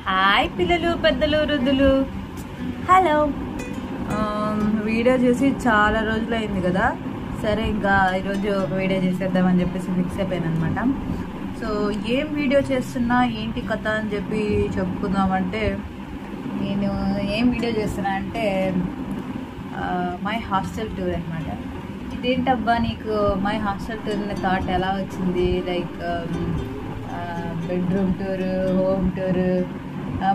Hi పిల్లలు పెద్దలు వృద్ధులు, హలో. వీడియో చేసి చాలా రోజులు అయింది కదా, సరే ఇంకా ఈరోజు ఒక వీడియో చేసేద్దామని చెప్పేసి ఫిక్స్ అయిపోయాను అనమాట. సో ఏం వీడియో చేస్తున్నా ఏంటి కథ అని చెప్పి చెప్పుకుందామంటే, నేను ఏం వీడియో చేస్తున్నా అంటే మై హాస్టల్ టూర్ అనమాట. ఇదేంటబ్బా నీకు మై హాస్టల్ టూర్ అనే థాట్ ఎలా వచ్చింది? Like bedroom tour, home tour,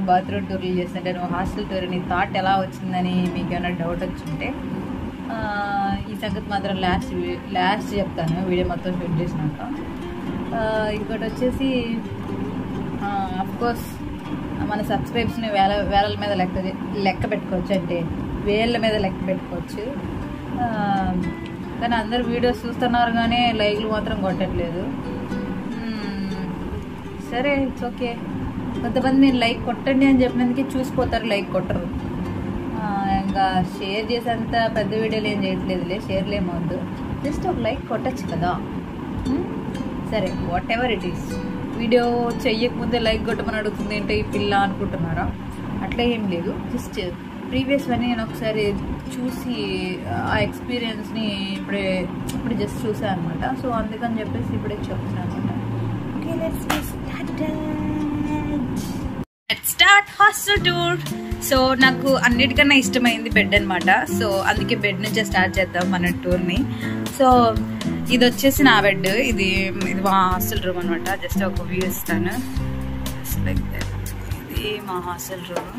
bathroom టూర్లు చేస్తుంటే నువ్వు హాస్టల్ టూర్ నీ థాట్ ఎలా వచ్చిందని మీకు ఏమైనా డౌట్ వచ్చింటే ఈ సంగతి మాత్రం లాస్ట్ చెప్తాను వీడియో మొత్తం షూట్ చేసినాక. ఇంకోటి వచ్చేసి అఫ్కోర్స్ మన సబ్స్క్రైబ్స్ని వేల మీద లెక్క పెట్టుకోవచ్చు, అంటే వేళ్ళ మీద లెక్క పెట్టుకోవచ్చు. కానీ అందరు వీడియోస్ చూస్తున్నారు కానీ లైక్లు మాత్రం కొట్టట్లేదు. సరే, ఇట్స్ ఓకే. కొంతమంది నేను లైక్ కొట్టండి అని చెప్పినందుకే చూసిపోతారు, లైక్ కొట్టరు. ఇంకా షేర్ చేసేంత పెద్ద వీడియోలు ఏం చేయట్లేదులే, షేర్లు ఏమవుద్దు, జస్ట్ ఒక లైక్ కొట్టచ్చు కదా. సరే, whatever it is. Video చెయ్యకముందే లైక్ కొట్టమని అడుగుతుంది ఏంటో ఈ పిల్ల అనుకుంటున్నారా? అట్లా ఏం లేదు, జస్ట్ ప్రీవియస్ అని నేను ఒకసారి చూసి ఆ ఎక్స్పీరియన్స్ని ఇప్పుడు జస్ట్ చూసాను అనమాట. సో అందుకని చెప్పేసి ఇప్పుడే చెప్తున్నాను అనమాట. Okay, let's start hostel tour. So నాకు అన్నిటికన్నా ఇష్టమైంది బెడ్ అనమాట. సో అందుకే బెడ్ నుంచే స్టార్ట్ చేద్దాం మన టూర్ని. సో ఇది వచ్చేసి నా బెడ్, ఇది మా హాస్టల్ రూమ్ అనమాట. జస్ట్ ఒక వ్యూ ఇస్తాను, లైక్ ఇది మా హాస్టల్ రూమ్.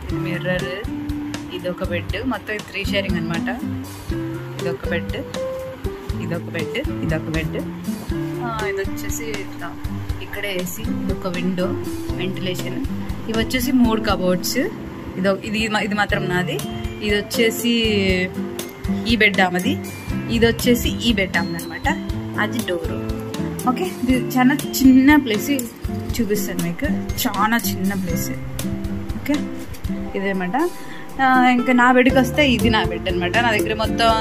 ఇది మిర్రర్, ఇది ఒక బెడ్, మొత్తం 3 షేరింగ్ అనమాట. ఇదొక బెడ్, ఇదొక బెడ్, ఇదొక బెడ్. ఇది వచ్చేసి ఇక్కడే వేసి ఇదొక విండో, వెంటిలేషన్. ఇవి వచ్చేసి 3 కబోర్డ్స్. ఇది మాత్రం నాది. ఇది వచ్చేసి ఈ బెడ్ ఆమెది, ఇది వచ్చేసి ఈ బెడ్ ఆమెది అనమాట. అది డోరు. ఓకే, ఇది చాలా చిన్న ప్లేస్, చూపిస్తాను మీకు. చాలా చిన్న ప్లేస్. ఓకే, ఇదేమాట. ఇంకా నా బెడ్కి వస్తే ఇది నా బెడ్ అనమాట. నా దగ్గర మొత్తం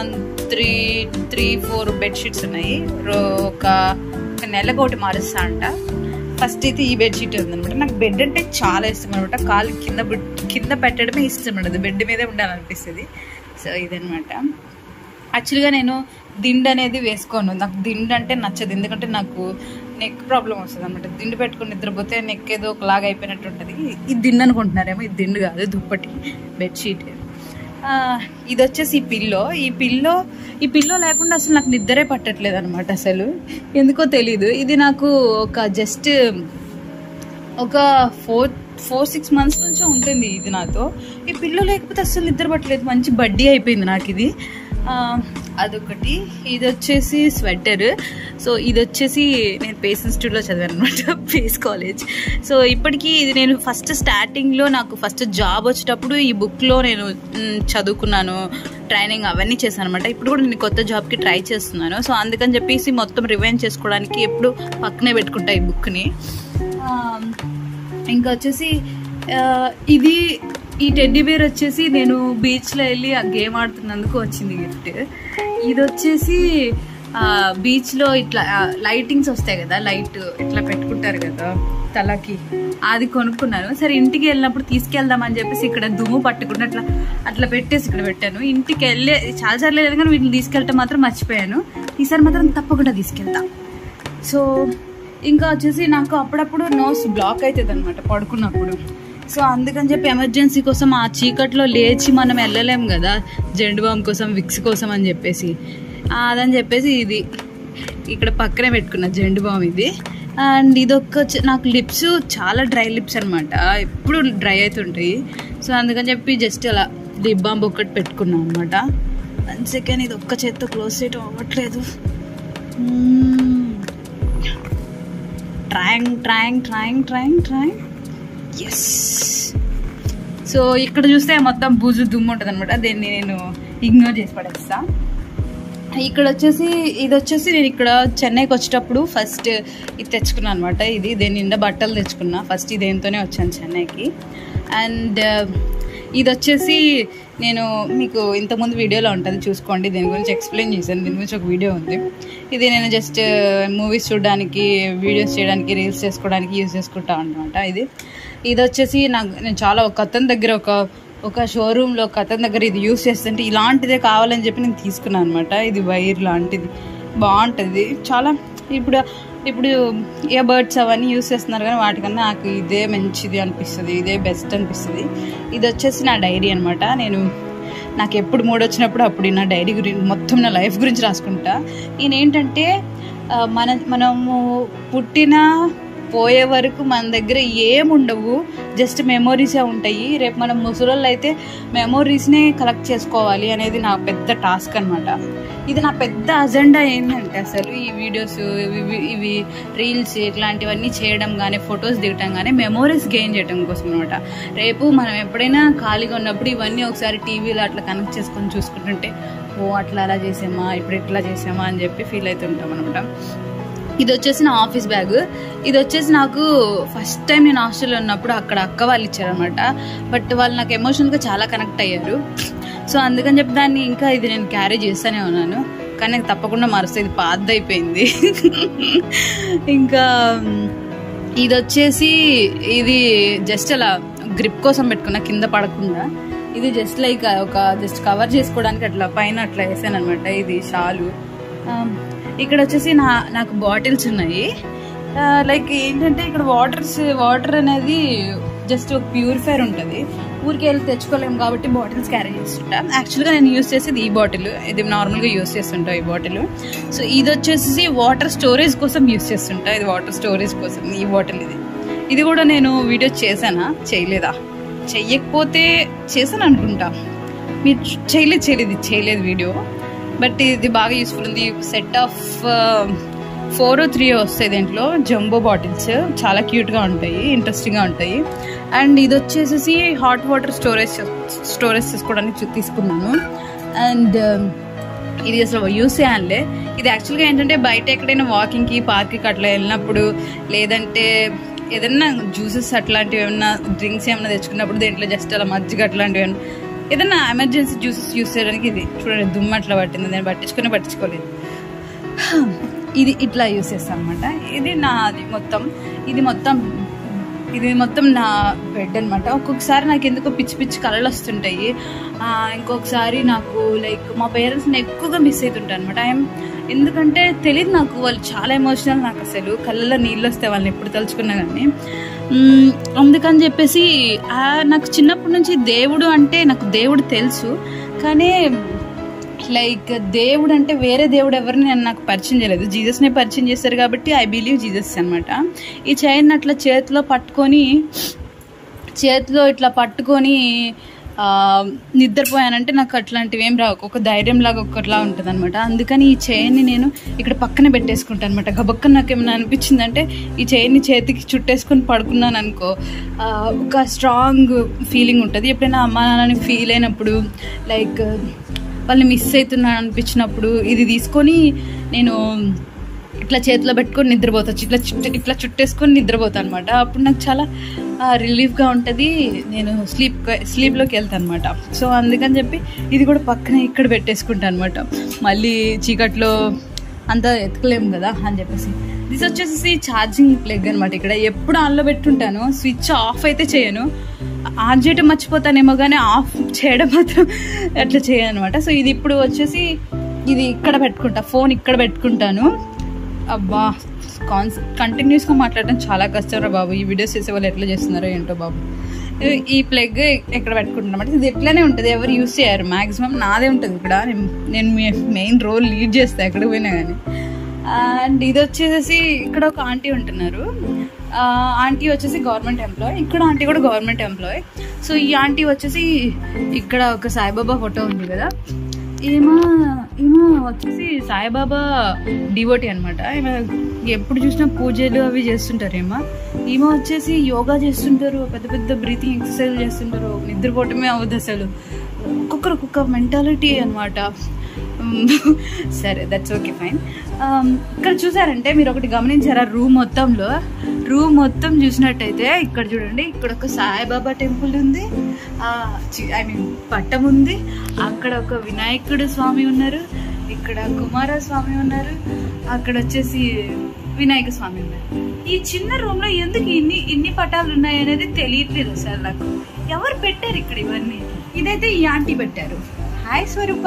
3-4 బెడ్షీట్స్ ఉన్నాయి. ఒక నెలకు ఒకటి మారుస్తా అంట. ఫస్ట్ అయితే ఈ బెడ్షీట్ ఉందనమాట. నాకు బెడ్ అంటే చాలా ఇష్టం అనమాట. కాలు కింద పెట్టడమే ఇష్టం ఉండదు, బెడ్ మీదే ఉండాలనిపిస్తుంది. సో ఇదనమాట. యాక్చువల్గా నేను దిండు అనేది వేసుకోను, నాకు దిండు అంటే నచ్చదు. ఎందుకంటే నాకు నెక్ ప్రాబ్లం వస్తుంది అనమాట. దిండు పెట్టుకుని నిద్రపోతే నెక్ ఏదో ఒకలాగా అయిపోయినట్టు ఉంటుంది. ఇది దిండు అనుకుంటున్నారేమో, ఇది దిండు కాదు, దుప్పటి, బెడ్షీట్. ఇది వచ్చేసి ఈ పిల్లో లేకుండా అసలు నాకు నిద్రే పట్టట్లేదు అనమాట. అసలు ఎందుకో తెలీదు. ఇది నాకు జస్ట్ ఒక 4-6 మంత్స్ నుంచో ఉంటుంది ఇది నాతో. ఈ పిల్లో లేకపోతే అసలు నిద్ర పట్టలేదు. మంచి బడ్డీ అయిపోయింది నాకు ఇది. అదొకటి. ఇది వచ్చేసి స్వెటర్. సో ఇది వచ్చేసి నేను పేస్ ఇన్స్టిట్యూట్లో చదివాను అనమాట, పేస్ కాలేజ్. సో ఇప్పటికీ ఇది నేను స్టార్టింగ్లో నాకు ఫస్ట్ జాబ్ వచ్చేటప్పుడు ఈ బుక్లో నేను చదువుకున్నాను, ట్రైనింగ్ అవన్నీ చేశాను అనమాట. ఇప్పుడు కూడా నేను కొత్త జాబ్కి ట్రై చేస్తున్నాను. సో అందుకని చెప్పేసి మొత్తం రివైండ్ చేసుకోవడానికి ఎప్పుడు పక్కనే పెట్టుకుంటా ఈ బుక్ని. ఇంకా వచ్చేసి ఈ టెడ్డీ బేర్ వచ్చేసి నేను బీచ్లో వెళ్ళి ఆ గేమ్ ఆడుతున్నందుకు వచ్చింది గిఫ్ట్. ఇది వచ్చేసి బీచ్లో ఇట్లా లైటింగ్స్ వస్తాయి కదా, లైట్ ఇట్లా పెట్టుకుంటారు కదా తలకి, అది కొనుక్కున్నాను. సరే, ఇంటికి వెళ్ళినప్పుడు తీసుకెళ్దామని చెప్పేసి ఇక్కడ దుమ్ము పట్టకుండా అట్లా పెట్టేసి ఇక్కడ పెట్టాను. ఇంటికి వెళ్ళే చాలాసార్లు లేదు కానీ వీటిని తీసుకెళ్ళటం మాత్రం మర్చిపోయాను. ఈసారి మాత్రం తప్పకుండా తీసుకెళ్తా. సో ఇంకా వచ్చేసి నాకు అప్పుడప్పుడు నోస్ బ్లాక్ అవుతుంది అనమాట పడుకున్నప్పుడు. సో అందుకని చెప్పి ఎమర్జెన్సీ కోసం ఆ చీకట్లో లేచి మనం వెళ్ళలేం కదా, జెండు బామ్ కోసం, విక్స్ కోసం అని చెప్పేసి, అదని చెప్పేసి ఇది ఇక్కడ పక్కనే పెట్టుకున్న జెండు బామ్ ఇది. అండ్ ఇదొక నాకు లిప్స్ చాలా డ్రై లిప్స్ అనమాట, ఎప్పుడు డ్రై అవుతుంటాయి. సో అందుకని చెప్పి జస్ట్ అలా లిప్ బామ్ ఒకటి పెట్టుకున్నాం అనమాట. 1 సెకండ్, ఇది ఒక్క చేత్తో క్లోజ్ చేయటం అవ్వట్లేదు. ట్రయింగ్. ఎస్. సో ఇక్కడ చూస్తే మొత్తం బూజు దుమ్ము ఉంటుంది అనమాట, దీన్ని నేను ఇగ్నోర్ చేసి పడేస్తా. ఇది వచ్చేసి నేను ఇక్కడ చెన్నైకి వచ్చేటప్పుడు ఫస్ట్ ఇది తెచ్చుకున్నాను అనమాట. దీని నిండా బట్టలు తెచ్చుకున్నా. ఫస్ట్ ఇదేంతోనే వచ్చాను చెన్నైకి. అండ్ ఇది వచ్చేసి నేను మీకు ఇంతకుముందు వీడియోలో ఉంటుంది, చూసుకోండి. దీని గురించి ఎక్స్ప్లెయిన్ చేశాను, దీని గురించి ఒక వీడియో ఉంది. ఇది నేను జస్ట్ మూవీస్ చూడడానికి, వీడియోస్ చేయడానికి, రీల్స్ చేసుకోవడానికి యూజ్ చేసుకుంటా అనమాట ఇది. ఇది వచ్చేసి నేను చాలా ఒక అతని దగ్గర ఒక షోరూంలో ఒక అతని దగ్గర ఇది యూస్ చేస్తుంటే ఇలాంటిదే కావాలని చెప్పి నేను తీసుకున్నాను అనమాట. ఇది వైర్ లాంటిది బాగుంటుంది చాలా. ఇప్పుడు ఇయర్ బడ్స్ అవన్నీ యూస్ చేస్తున్నారు కానీ వాటికన్నా నాకు ఇదే మంచిది అనిపిస్తుంది, ఇదే బెస్ట్ అనిపిస్తుంది. ఇది వచ్చేసి నా డైరీ అనమాట. నాకు ఎప్పుడు మూడ్ వచ్చినప్పుడు అప్పుడు నా డైరీ గురించి మొత్తం నా లైఫ్ గురించి రాసుకుంటా. నేనేంటంటే మనము పుట్టిన పోయే వరకు మన దగ్గర ఏముండవు, జస్ట్ మెమోరీసే ఉంటాయి. రేపు మనం ముసలోళ్ళు అయితే మెమోరీస్నే కలెక్ట్ చేసుకోవాలి అనేది నా పెద్ద టాస్క్ అనమాట. ఇది నా పెద్ద అజెండా ఏంటంటే అసలు ఈ వీడియోస్ ఇవి రీల్స్ ఇట్లాంటివన్నీ చేయడం కానీ ఫొటోస్ దిగటం కానీ మెమోరీస్ గెయిన్ చేయడం కోసం అనమాట. రేపు మనం ఎప్పుడైనా ఖాళీగా ఉన్నప్పుడు ఇవన్నీ ఒకసారి టీవీలో అట్లా కనెక్ట్ చేసుకొని చూసుకుంటుంటే అట్లా అలా చేసామా ఇప్పుడు ఇట్లా చేసామా అని చెప్పి ఫీల్ అవుతుంటాం అనమాట. ఇది వచ్చేసి నా ఆఫీస్ బ్యాగ్. ఇది వచ్చేసి నాకు ఫస్ట్ టైం నేను హాస్టల్లో ఉన్నప్పుడు అక్కడ అక్క వాళ్ళు ఇచ్చారనమాట. బట్ వాళ్ళు నాకు ఎమోషనల్గా చాలా కనెక్ట్ అయ్యారు. సో అందుకని చెప్పి దాన్ని ఇంకా ఇది నేను క్యారీ చేస్తూనే ఉన్నాను. కానీ నాకు తప్పకుండా మరుస్తుంది, ఇది పాతదైపోయింది. ఇంకా ఇది వచ్చేసి ఇది జస్ట్ అలా గ్రిప్ కోసం పెట్టుకున్నా కింద పడకుండా. ఇది జస్ట్ లైక్ జస్ట్ కవర్ చేసుకోవడానికి అట్లా పైన అట్లా వేసాను అనమాట. ఇది షాలు. ఇక్కడ వచ్చేసి నాకు బాటిల్స్ ఉన్నాయి. లైక్ ఏంటంటే ఇక్కడ వాటర్ అనేది జస్ట్ ఒక ప్యూరిఫైర్ ఉంటుంది. ఊరికి వెళ్ళి తెచ్చుకోలేము కాబట్టి బాటిల్స్ క్యారీ చేస్తుంటా. యాక్చువల్గా నేను యూస్ చేసేది ఈ బాటిల్, ఇది నార్మల్గా యూస్ చేస్తుంటా ఈ బాటిల్. సో ఇది వచ్చేసి వాటర్ స్టోరేజ్ కోసం యూస్ చేస్తుంటా. ఇది వాటర్ స్టోరేజ్ కోసం ఈ బాటిల్. ఇది కూడా నేను వీడియో చేశానా చేయలేదా, చెయ్యకపోతే చేశాను అనుకుంటా. మీరు చేయలేదు వీడియో. బట్ ఇది బాగా యూస్ఫుల్ ఉంది. సెట్ ఆఫ్ 4 or 3 వస్తాయి దీంట్లో. జంబో బాటిల్స్ చాలా క్యూట్గా ఉంటాయి, ఇంట్రెస్టింగ్గా ఉంటాయి. అండ్ ఇది వచ్చేసి హాట్ వాటర్ స్టోరేజ్ చేసుకోవడానికి తీసుకున్నాను. అండ్ ఇది అసలు యూస్ చేయాలే. ఇది యాక్చువల్గా ఏంటంటే బయట ఎక్కడైనా వాకింగ్కి పార్క్కి అట్లా వెళ్ళినప్పుడు, లేదంటే ఏదన్నా జ్యూసెస్ అట్లాంటివి ఏమన్నా డ్రింక్స్ ఏమన్నా తెచ్చుకున్నప్పుడు దీంట్లో జస్ట్ అలా మజ్జిగ అట్లాంటివి ఏదన్నా ఎమర్జెన్సీ జ్యూసెస్ యూస్ చేయడానికి ఇది చూడండి. దుమ్ము అట్లా పట్టింది, నేను పట్టించుకోలేదు. ఇది ఇట్లా యూస్ చేస్తాను అనమాట. ఇది మొత్తం నా బెడ్ అనమాట. ఒక్కొక్కసారి నాకు ఎందుకో పిచ్చి కళలు వస్తుంటాయి. ఇంకొకసారి నాకు లైక్ మా పేరెంట్స్ని ఎక్కువగా మిస్ అవుతుంటాను అనమాట. ఎందుకంటే తెలియదు నాకు, వాళ్ళు చాలా ఎమోషనల్. నాకు అసలు కళ్ళలో నీళ్ళు వస్తాయి వాళ్ళని ఎప్పుడు తలుచుకున్నా కానీ. అందుకని చెప్పేసి నాకు చిన్నప్పటి నుంచి దేవుడు అంటే నాకు దేవుడు తెలుసు, కానీ లైక్ దేవుడు అంటే వేరే దేవుడు ఎవరిని నాకు పరిచయం చేయలేదు. జీసస్నే పరిచయం చేశారు కాబట్టి ఐ బిలీవ్ జీసస్ అనమాట. ఈ చైన్ అట్లా చేతిలో ఇట్లా పట్టుకొని నిద్రపోయానంటే నాకు అట్లాంటివి ఏం రావు. ఒక ధైర్యం లాగా ఒకలా ఉంటుంది అనమాట. అందుకని ఈ చైన్ని నేను ఇక్కడ పక్కన పెట్టేసుకుంటాను అనమాట. గబక్కన నాకు ఏమైనా అనిపించిందంటే ఈ చైన్ని చేతికి చుట్టేసుకొని పడుకున్నాను అనుకో, ఒక స్ట్రాంగ్ ఫీలింగ్ ఉంటుంది. ఎప్పుడైనా అమ్మా నాన్నని ఫీల్ అయినప్పుడు, లైక్ వాళ్ళని మిస్ అవుతున్నాను అనిపించినప్పుడు ఇది తీసుకొని నేను ఇట్లా చేతిలో పెట్టుకొని నిద్రపోతాను. ఇట్లా చుట్టేసుకొని నిద్రపోతాను అనమాట. అప్పుడు నాకు చాలా రిలీఫ్గా ఉంటుంది. నేను స్లీప్లోకి వెళ్తాను అనమాట. సో అందుకని చెప్పి ఇది కూడా పక్కనే ఇక్కడ పెట్టేసుకుంటాను అనమాట. మళ్ళీ చీకట్లో అంతా ఎత్తుకోలేము కదా అని చెప్పేసి. దిస్ వచ్చేసి ఛార్జింగ్ ప్లగ్ అనమాట. ఇక్కడ ఎప్పుడు ఆన్లో పెట్టుంటాను, స్విచ్ ఆఫ్ అయితే చేయను. ఆన్ చేయడం మర్చిపోతానేమో కానీ ఆఫ్ చేయడం మాత్రం అట్లా చేయను అనమాట. సో ఇది ఇప్పుడు వచ్చేసి ఇది ఇక్కడ పెట్టుకుంటా, ఫోన్ ఇక్కడ పెట్టుకుంటాను. అబ్బా కంటిన్యూస్గా మాట్లాడడం చాలా కష్టం రా బాబు. ఈ వీడియోస్ చేసే వాళ్ళు ఎట్లా చేస్తున్నారో ఏంటో బాబు. ఈ ప్లగ్ ఇక్కడ పెట్టుకుంటాను అనమాట. ఇది ఎట్లానే ఉంటుంది, ఎవరు యూస్ చేయరు. మ్యాక్సిమం నాదే ఉంటుంది ఇక్కడ. నేను మెయిన్ రోల్ లీడ్ చేస్తాను ఎక్కడికి పోయినా కానీ. అండ్ ఇది వచ్చేసి ఇక్కడ ఒక ఆంటీ ఉంటున్నారు. ఆంటీ వచ్చేసి గవర్నమెంట్ ఎంప్లాయ్, ఇక్కడ ఆంటీ కూడా గవర్నమెంట్ ఎంప్లాయ్. సో ఈ ఆంటీ వచ్చేసి ఇక్కడ ఒక సాయిబాబా ఫోటో ఉంది కదా, ఏమో వచ్చేసి సాయిబాబా డివోటీ అనమాట. ఎప్పుడు చూసినా పూజలు అవి చేస్తుంటారు. ఏమో వచ్చేసి యోగా చేస్తుంటారు, పెద్ద బ్రీతింగ్ ఎక్సర్సైజ్ చేస్తుంటారు. నిద్రపోవటమే అవ్వదు అసలు. ఒక్కొక్క మెంటాలిటీ అనమాట. సరే, దట్స్ ఓకే, ఫైన్. ఇక్కడ చూసారంటే మీరు ఒకటి గమనించారా, రూమ్ మొత్తం చూసినట్టయితే ఇక్కడ చూడండి, ఇక్కడ ఒక సాయిబాబా టెంపుల్ ఉంది, పట్టం ఉంది. అక్కడ ఒక వినాయకుడు స్వామి ఉన్నారు, ఇక్కడ కుమారస్వామి ఉన్నారు, అక్కడ వచ్చేసి వినాయక స్వామి ఉన్నారు. ఈ చిన్న రూమ్ లో ఎందుకు ఇన్ని పటాలు ఉన్నాయి అనేది తెలియట్లేదు అసలు నాకు. ఎవరు పెట్టారు ఇక్కడ ఇవన్నీ? ఇదైతే ఈ ఆంటీ పెట్టారు. హాయ్ స్వరూప.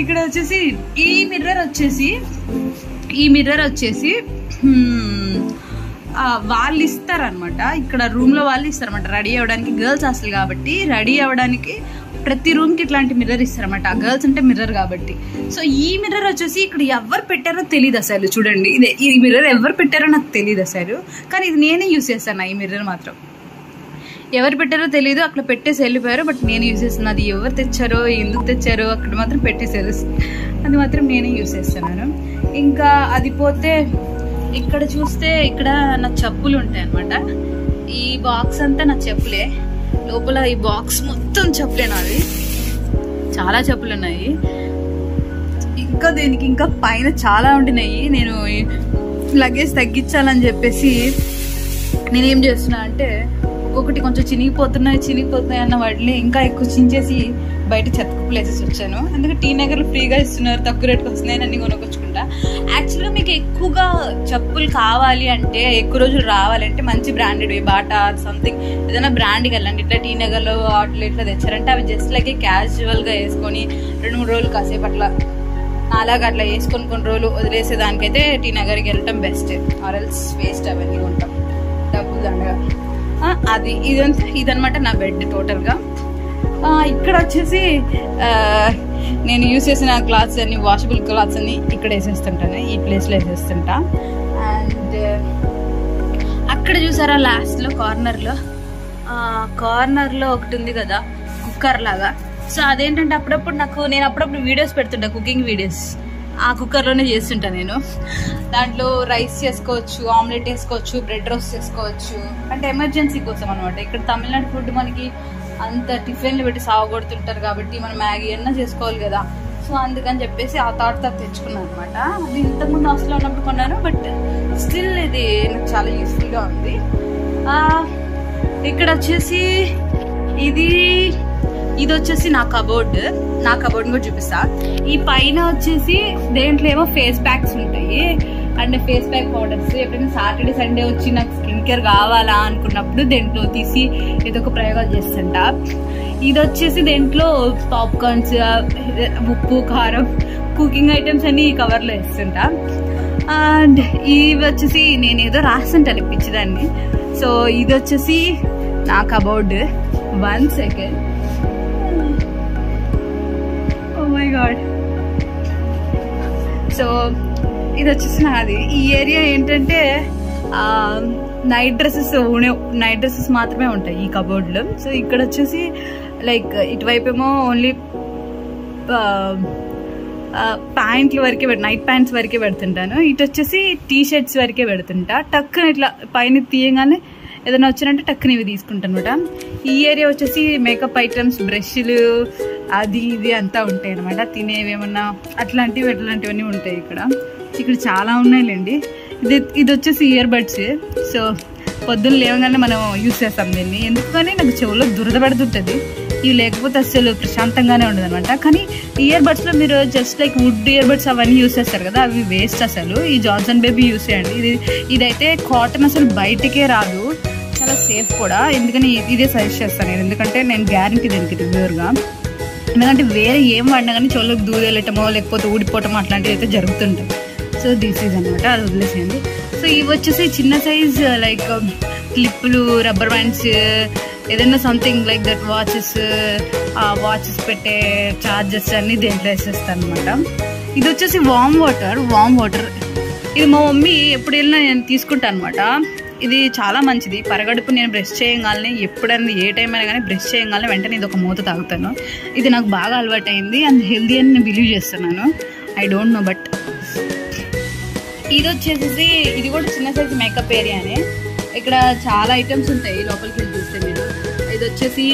ఇక్కడ వచ్చేసి ఈ మిర్రర్ వచ్చేసి వాళ్ళు ఇస్తారనమాట. ఇక్కడ రూమ్ లో వాళ్ళు ఇస్తారనమాట రెడీ అవ్వడానికి. గర్ల్స్ హాస్టల్ కాబట్టి రెడీ అవ్వడానికి ప్రతి రూమ్ కి ఇట్లాంటి మిర్రర్ ఇస్తారనమాట. గర్ల్స్ అంటే మిర్రర్ కాబట్టి. సో ఈ మిర్రర్ వచ్చేసి ఇక్కడ ఎవరు పెట్టారో తెలియదు అసలు. చూడండి, ఈ మిర్రర్ ఎవరు పెట్టారో నాకు తెలియదు అసలు. కానీ ఇది నేనే యూజ్ చేస్తాను. ఈ మిర్రర్ మాత్రం ఎవరు పెట్టారో తెలియదు. అక్కడ పెట్టేసి వెళ్ళిపోయారు. బట్ నేను యూజ్ చేస్తున్నాను. అది ఎవరు తెచ్చారో, ఎందుకు తెచ్చారో అక్కడ మాత్రం పెట్టేసారు. అది మాత్రం నేనే యూజ్ చేస్తున్నాను. ఇంకా అది పోతే ఇక్కడ చూస్తే ఇక్కడ నా చెప్పులు ఉంటాయి అనమాట. ఈ బాక్స్ అంతా నా చెప్పులే. లోపల ఈ బాక్స్ మొత్తం చెప్పులే నాది. చాలా చెప్పులు ఉన్నాయి. ఇంకా దీనికి ఇంకా పైన చాలా ఉంటున్నాయి. నేను లగేజ్ తగ్గించాలని చెప్పేసి నేనేం చేస్తున్నా అంటే ఒక్కొక్కటి కొంచెం చినిగిపోతున్నాయి అన్న వాటిని ఇంకా ఎక్కువ చించేసి బయట చెత్తకు ప్లేసెస్ వచ్చాను. అందుకే టీ నగర్లో ఫ్రీగా ఇస్తున్నారు, తక్కువ రేటుకి వస్తున్నాయి, అన్ని కొనుక్కొచ్చుకుంటా. యాక్చువల్గా మీకు ఎక్కువగా చెప్పులు కావాలి అంటే, ఎక్కువ రోజులు రావాలంటే మంచి బ్రాండెడ్ బాటా సంథింగ్ ఏదైనా బ్రాండ్కి వెళ్ళండి. ఇట్లా టీ నగర్లో వాటిలో ఇట్లా తెచ్చారంటే అవి జస్ట్ లైక్ క్యాజువల్గా వేసుకొని 2-3 రోజులు కాసేపు అట్లా అలాగా అట్లా వేసుకొని కొన్ని రోజులు వదిలేసేదానికైతే టీ నగర్కి వెళ్ళటం బెస్ట్. ఆర్ఎల్స్ వేస్ట్ అవన్నీ ఉంటాం డబ్బులు దండగా. అది ఇదనమాట నా బెడ్ టోటల్గా. ఇక్కడ వచ్చేసి నేను యూజ్ చేసిన క్లాత్స్ అన్ని, వాషబుల్ క్లాత్స్ అన్ని ఇక్కడ వేసేస్తుంటాను. ఈ ప్లేస్లో వేసేస్తుంటా. అండ్ అక్కడ చూసారా లాస్ట్లో కార్నర్లో ఒకటి ఉంది కదా కుక్కర్ లాగా. సో అదేంటంటే నేను అప్పుడప్పుడు వీడియోస్ పెడుతుంటా, కుకింగ్ వీడియోస్. ఆ కుక్కర్లోనే చేస్తుంటా నేను. దాంట్లో రైస్ చేసుకోవచ్చు, ఆమ్లెట్ వేసుకోవచ్చు, బ్రెడ్ రోస్ట్ చేసుకోవచ్చు. అంటే ఎమర్జెన్సీ కోసం అనమాట. ఇక్కడ తమిళనాడు ఫుడ్ మనకి అంత టిఫిన్లు పెట్టి సాగొడుతుంటారు కాబట్టి మనం మ్యాగీ అన్నా చేసుకోవాలి కదా. సో అందుకని చెప్పేసి ఆ థాట్తో తెచ్చుకున్నాను అనమాట. అది ఇంతకుముందు హాస్టల్లో ఉన్నప్పుడు కొన్నాను. బట్ స్టిల్ ఇది నాకు చాలా యూస్ఫుల్గా ఉంది. ఇక్కడ వచ్చేసి ఇది వచ్చేసి నా కబోర్డ్ కూడా చూపిస్తా. ఈ పైన వచ్చేసి దేంట్లో ఏమో ఫేస్ ప్యాక్స్ ఉంటాయి అండ్ ఫేస్ ప్యాక్ పౌడర్స్. ఎప్పుడైనా సాటర్డే సండే వచ్చి నాకు స్కిన్ కేర్ కావాలా అనుకున్నప్పుడు దేంట్లో తీసి ఏదో ఒక ప్రయోగాలు చేస్తుంటా. ఇది వచ్చేసి దేంట్లో పాప్కార్న్స్, ఉప్పు, కారం, కుకింగ్ ఐటమ్స్ అన్ని ఈ కవర్లో వేస్తుంటా. అండ్ ఇవి వచ్చేసి నేను ఏదో రాస్తుంటాను పిచ్చిదాన్ని. సో ఇది వచ్చేసి నా cupboard. 1 second. My God. So ఇది వచ్చేసి నాది. ఈ ఏరియా ఏంటంటే నైట్ డ్రెస్సెస్ మాత్రమే ఉంటాయి ఈ కబోర్డ్లో. సో ఇక్కడ వచ్చేసి లైక్ ఇటువైపు ఏమో ఓన్లీ ప్యాంట్లు వరకే నైట్ ప్యాంట్స్ వరకే పెడుతుంటాను. ఇటు వచ్చేసి టీ షర్ట్స్ వరకే పెడుతుంటా. టక్కున ఇట్లా పైన తీయగానే ఏదైనా వచ్చినంటే టక్కున ఇవి తీసుకుంటాను అనమాట. ఈ ఏరియా వచ్చేసి మేకప్ ఐటమ్స్, బ్రష్లు, అది ఇది అంతా ఉంటాయి అనమాట. తినేవి ఏమన్నా అట్లాంటివన్నీ ఉంటాయి ఇక్కడ చాలా ఉన్నాయిలేండి. ఇది వచ్చేసి ఇయర్ బడ్స్. సో పొద్దున్న లేవగానే మనం యూజ్ చేస్తాం దీన్ని. ఎందుకని నాకు చెవులో దురద పడుతుంటుంది. ఇవి లేకపోతే అసలు ప్రశాంతంగానే ఉండదు అనమాట. కానీ ఇయర్ బడ్స్లో మీరు just like wood ear buds అవన్నీ యూజ్ చేస్తారు కదా, అవి వేస్ట్ అసలు. ఈ జాన్సన్ బేబీ యూజ్ చేయండి. ఇదైతే కాటన్ అసలు బయటకే రాదు, చాలా సేఫ్ కూడా. ఎందుకని ఇదే సజెస్ట్ చేస్తాను నేను. ఎందుకంటే నేను గ్యారంటీ దీనికి రివ్యూర్గా. ఎందుకంటే వేరే ఏం వాడినా కానీ చెవులకు దూది వెళ్ళటమో లేకపోతే ఊడిపోవటమో అట్లాంటివి అయితే జరుగుతుంటాయి. సో దిస్ ఈజ్ అనమాట, అది వదిలేసేయండి. సో ఇవి వచ్చేసి చిన్న సైజ్ లైక్ క్లిప్పులు, రబ్బర్ బ్యాండ్స్, ఏదైనా సంథింగ్ లైక్ దట్, వాచెస్ పెట్టే చార్జెస్ అన్నీ దేంట్లో వేసేస్తాను అనమాట. ఇది వచ్చేసి వామ్ వాటర్. ఇది మా మమ్మీ ఎప్పుడు వెళ్ళినా నేను తీసుకుంటాను అనమాట. ఇది చాలా మంచిది. పరగడుపు నేను బ్రష్ చేయగానే, ఎప్పుడైనా ఏ టైం అయినా కానీ బ్రష్ చేయగానే వెంటనే ఇది ఒక మూత తాగుతాను. ఇది నాకు బాగా అలవాటు అయింది అండ్ హెల్దీ అని నేను బిలీవ్ చేస్తున్నాను. ఐ డోంట్ నో బట్ ఇది వచ్చేసి ఇది కూడా చిన్న సైజు మేకప్ ఏరియానే. ఇక్కడ చాలా ఐటమ్స్ ఉంటాయి లోపలికి వెళ్ళి చూస్తే మీరు. ఇది వచ్చేసి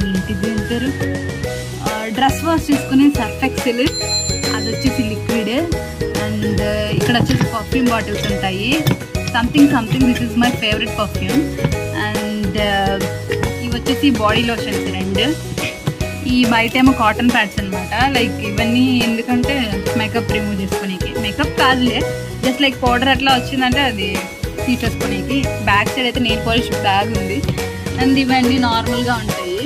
ఏంటిది అంటారు, డ్రెస్ వాష్ చేసుకునే సర్ఫ్ ఎక్సెల్, అది వచ్చేసి లిక్విడ్. అండ్ ఇక్కడ వచ్చేసి పర్ఫ్యూమ్ బాటిల్స్ ఉంటాయి. Something this is my favourite perfume. And ఇవి వచ్చేసి బాడీ లోషన్స్ 2. ఈ బయట ఏమో కాటన్ ప్యాడ్స్ అనమాట. లైక్ ఇవన్నీ ఎందుకంటే మేకప్ రిమూవ్ చేసుకోనీకి, మేకప్ కాదులే జస్ట్ లైక్ పౌడర్ అట్లా వచ్చిందంటే అది తీసేసుకోనీకి. బ్యాక్ సైడ్ అయితే నెయిల్ పాలిష్ బ్యాగ్ ఉంది. అండ్ ఇవన్నీ నార్మల్గా ఉంటాయి,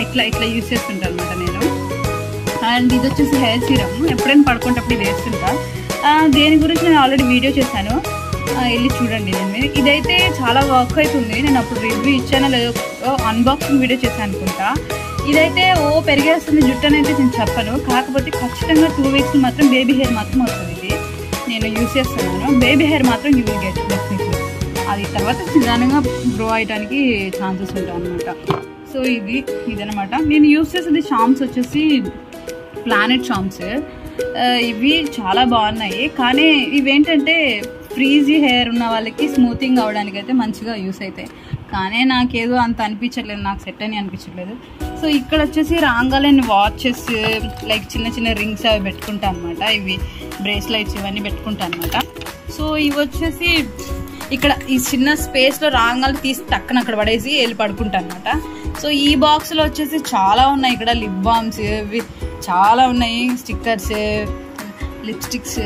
ఇట్లా ఇట్లా యూస్ చేస్తుంటాను అనమాట నేను. అండ్ ఇది వచ్చేసి హెయిర్ సీరమ్, ఎప్పుడైనా పడుకుంటప్పుడు ఇది వేస్తుంటా. దేని గురించి నేను ఆల్రెడీ వీడియో చేశాను, వెళ్ళి చూడండి. ఇదైతే చాలా వర్క్ అవుతుంది. నేను అప్పుడు రివ్యూ ఇచ్చానో లేదో అన్బాక్సింగ్ వీడియో చేశాను అనుకుంటా. ఇదైతే పెరిగేస్తుంది జుట్టు అనేది నేను చెప్పను, కాకపోతే ఖచ్చితంగా 2 weeks మాత్రం బేబీ హెయిర్ మాత్రం వస్తుంది. ఇది నేను యూస్ చేస్తున్నాను. బేబీ హెయిర్ మాత్రం యూ విల్ గెట్ డెఫినెట్లీ. అది తర్వాత నిదానంగా గ్రో అయ్యడానికి ఛాన్సెస్ ఉంటాయి అనమాట. సో ఇదనమాట. నేను యూస్ చేసేది షాంప్స్ వచ్చేసి ప్లానెట్ షాంప్స్. ఇవి చాలా బాగున్నాయి, కానీ ఇవేంటంటే ఫ్రీజీ హెయిర్ ఉన్న వాళ్ళకి స్మూతింగ్ అవడానికి అయితే మంచిగా యూస్ అవుతాయి. కానీ నాకేదో అంత అనిపించట్లేదు, నాకు సెట్ అని అనిపించట్లేదు. సో ఇక్కడ వచ్చేసి రాగానే వాచెస్ లైక్ చిన్న చిన్న రింగ్స్ అవి పెట్టుకుంటాను అనమాట. ఇవి బ్రేస్లైట్స్ ఇవన్నీ పెట్టుకుంటాను అనమాట. సో ఇవి వచ్చేసి ఇక్కడ ఈ చిన్న స్పేస్లో రాగాలు తీసి టక్కన అక్కడ పడేసి వెళ్ళి పడుకుంటాను అనమాట. సో ఈ బాక్స్లో వచ్చేసి చాలా ఉన్నాయి. ఇక్కడ లిప్ బామ్స్ ఇవి చాలా ఉన్నాయి, స్టిక్కర్స్, లిప్స్టిక్స్.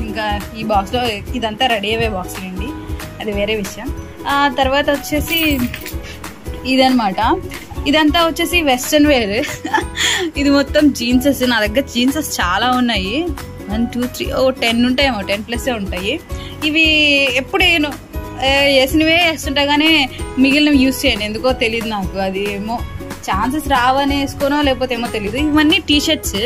ఇంకా ఈ బాక్స్లో ఇదంతా రెడీ అయ్యే బాక్స్ అండి, అది వేరే విషయం. తర్వాత వచ్చేసి ఇదనమాట. ఇదంతా వచ్చేసి వెస్ట్రన్ వేర్. ఇది మొత్తం జీన్సెస్. నా దగ్గర జీన్సెస్ చాలా ఉన్నాయి, 1 2 3 10 ఉంటాయేమో, 10+ ఉంటాయి. ఇవి ఎప్పుడు వేసినవే వేస్తుంటా, కానీ మిగిలినవి యూస్ చేయండి, ఎందుకో తెలియదు నాకు. అది ఏమో ఛాన్సెస్ రావని వేసుకోనో లేకపోతే ఏమో తెలియదు. ఇవన్నీ టీషర్ట్స్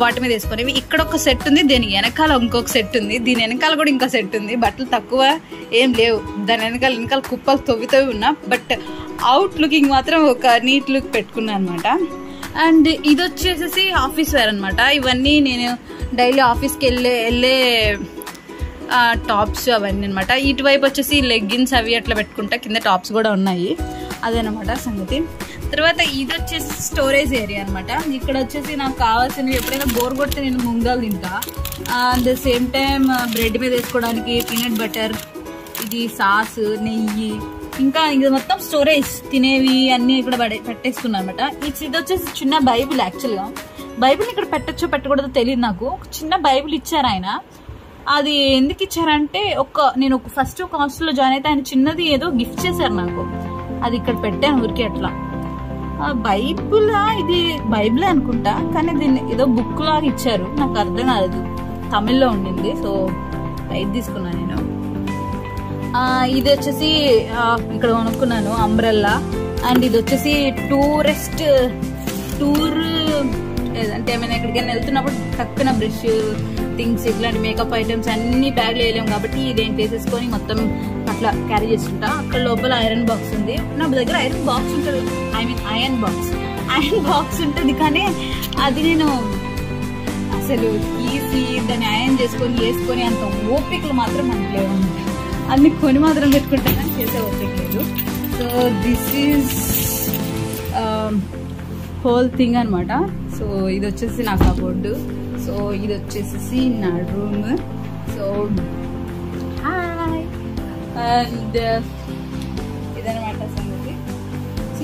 వాటి మీద వేసుకొని. ఇక్కడ ఒక సెట్ ఉంది, దీని వెనకాల ఇంకొక సెట్ ఉంది, దీని వెనకాల కూడా ఇంకో సెట్ ఉంది. బట్టలు తక్కువ ఏం లేవు, దాని వెనకాల కుప్పలు తవ్వి ఉన్నా. బట్ అవుట్ లుకింగ్ మాత్రం ఒక నీట్ లుక్ పెట్టుకున్నాను అనమాట. అండ్ ఇది వచ్చేసేసి ఆఫీస్ వేర్ అనమాట. ఇవన్నీ నేను డైలీ ఆఫీస్కి వెళ్ళే టాప్స్ అవన్నీ అనమాట. ఇటువైపు వచ్చేసి లెగ్గిన్స్ అవి అట్లా పెట్టుకుంటా, కింద టాప్స్ కూడా ఉన్నాయి. అదేనమాట సంగతి. తర్వాత ఇది వచ్చేసి స్టోరేజ్ ఏరియా అనమాట. ఇక్కడ వచ్చేసి నాకు కావాల్సినవి ఎప్పుడైనా బోర్ కొడితే నేను ముంగాలు తింటా. At the same time bread మీద వేసుకోవడానికి పీనట్ బటర్, ఇది సాస్, నెయ్యి, ఇంకా ఇది మొత్తం స్టోరేజ్ తినేవి అన్నీ ఇక్కడ పెట్టేసుకున్నాను అనమాట. ఇది వచ్చేసి చిన్న బైబిల్. యాక్చువల్గా బైబిల్ ఇక్కడ పెట్టచ్చో పెట్టకూడదో తెలియదు నాకు. ఒక చిన్న బైబిల్ ఇచ్చారు ఆయన. అది ఎందుకు ఇచ్చారంటే నేను ఫస్ట్ ఒక హాస్టల్లో జాయిన్ అయితే ఆయన చిన్నది ఏదో గిఫ్ట్ చేశారు నాకు, అది ఇక్కడ పెట్టాను ఊరికే అట్లా. ఇది బైబిల్ అనుకుంటా, కానీ దీన్ని ఏదో బుక్ లాగా ఇచ్చారు, నాకు అర్థం కాలేదు, తమిళ్లో ఉండింది. సో ఇది తీసుకున్నాను నేను. ఇది వచ్చేసి ఇక్కడ కొనుక్కున్నాను అంబ్రెల్లా. అండ్ ఇది వచ్చేసి టూర్ అంటే ఏమైనా ఎక్కడికైనా వెళ్తున్నప్పుడు తక్కువ బ్రష్ థింగ్స్ ఇట్లాంటి మేకప్ ఐటమ్స్ అన్ని బ్యాగ్లో వేయలేము కాబట్టి ఇదేంటి వేసేసుకొని మొత్తం అట్లా క్యారీ చేస్తుంటా. అక్కడ లోపల ఐరన్ బాక్స్ ఉంది. నా దగ్గర ఐరన్ బాక్స్ ఉంటుంది, ఐరన్ బాక్స్ ఉంటుంది, కానీ అది నేను అసలు తీసి దాన్ని ఐరన్ చేసుకొని వేసుకొని అంత ఓపికలు మాత్రం మనకు లేవు. అన్ని కొని మాత్రం పెట్టుకుంటాను, కానీ చేసే ఓపిక లేదు. So this is whole thing అనమాట. సో ఇది వచ్చేసి నా కబోర్డు. సో ఇది వచ్చేసి నా రూమ్. So hi. అండ్ ఇదనమాట సంగతి.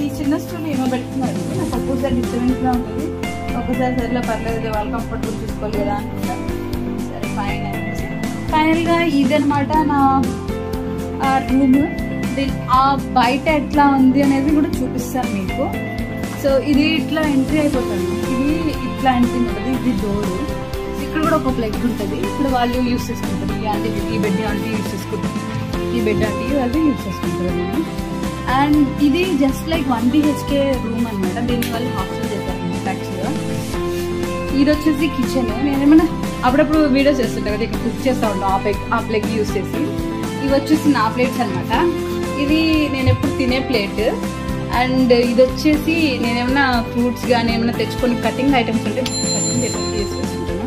ఈ చిన్న స్టూల్ ఏమో పెట్టుకున్నారు, నాకు ఒక్కోసారి డిస్టర్బెన్స్గా ఉంటుంది, ఒక్కసారి సరిలో పర్లేదు వాళ్ళు కంఫర్టబుల్ చూసుకోవాలి కదా అనుకుంటాను. సరే ఫైనల్గా ఇదనమాట నా రూమ్. బయట ఎట్లా ఉంది అనేది కూడా చూపిస్తాను మీకు. సో ఇది ఇట్లా ఎంట్రీ అయిపోతుంది, ఇది ఇట్లా ఎంట్రీ ఉంటుంది, ఇది డోరు. ఇక్కడ కూడా ఒక ప్లగ్ ఉంటుంది, ఇక్కడ వాళ్ళు యూస్ చేసుకుంటారు. ఈ బెడ్ ఆంటీ యూస్ చేసుకుంటారు, ఈ బెడ్ ఆంటీ వాళ్ళు యూస్ చేసుకుంటారు నేను. అండ్ ఇది జస్ట్ లైక్ 1 BHK రూమ్ అనమాట. దీన్ని వాళ్ళు హాస్టల్ చేస్తారు అనమాట యాక్చువల్గా. ఇది వచ్చేసి కిచెన్. నేనేమన్నా అప్పుడప్పుడు వీడియోస్ చేస్తుంటా కదా, ఇక్కడ కుక్ చేస్తూ ఉంటాను ఆ ప్లగ్ యూస్ చేసి. ఇవి వచ్చేసి నా ప్లేట్స్ అనమాట. ఇది నేను ఎప్పుడు తినే ప్లేట్. అండ్ ఇది వచ్చేసి నేనేమన్నా ఫ్రూట్స్ కానీ ఏమైనా తెచ్చుకొని కటింగ్ ఐటమ్స్ ఉంటే కటింగ్ ఐటమ్స్ చేసుకుంటాను.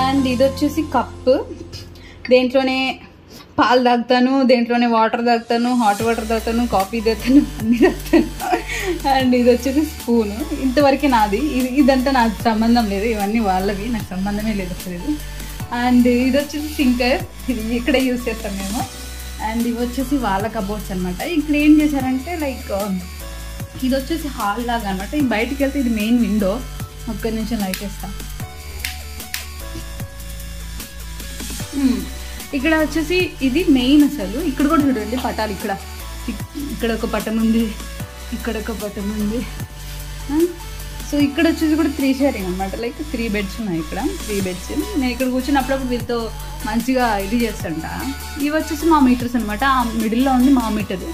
అండ్ ఇది వచ్చేసి కప్పు, దేంట్లోనే పాలు తాగుతాను, దేంట్లోనే వాటర్ తాగుతాను, హాట్ వాటర్ తాగుతాను, కాఫీ తాగుతాను, అన్నీ తాగుతాను. అండ్ ఇది వచ్చేసి స్పూను. ఇంతవరకు నాది, ఇదంతా నాకు సంబంధం లేదు, ఇవన్నీ వాళ్ళవి, నాకు సంబంధమే లేదు అసలు. అండ్ ఇది వచ్చేసి సింకర్, ఇది ఇక్కడే యూస్ చేస్తాం మేము. అండ్ ఇవి వచ్చేసి వాళ్ళ కబోర్డ్స్ అనమాట. ఇక్కడ ఏం చేశారంటే లైక్ ఇది వచ్చేసి హాల్ లాగా అనమాట. ఈ బయటికి వెళ్తే ఇది మెయిన్ విండో. ఒక్క నిమిషం లైట్ వేస్తా. ఇక్కడ వచ్చేసి ఇది మెయిన్. అసలు ఇక్కడ కూడా చూడండి పటాలు. ఇక్కడ ఒక పటం ఉంది, ఇక్కడ ఒక పటం ఉంది. సో ఇక్కడ వచ్చేసి కూడా 3 షేరింగ్ అనమాట. లైక్ 3 బెడ్స్ ఉన్నాయి. ఇక్కడ 3 బెడ్స్. నేను ఇక్కడ కూర్చున్నప్పుడు వీళ్ళతో మంచిగా ఇది చేస్తుంట. ఇవి వచ్చేసి మా మీటర్స్ అనమాట. ఆ మిడిల్లో ఉంది మా మీటర్.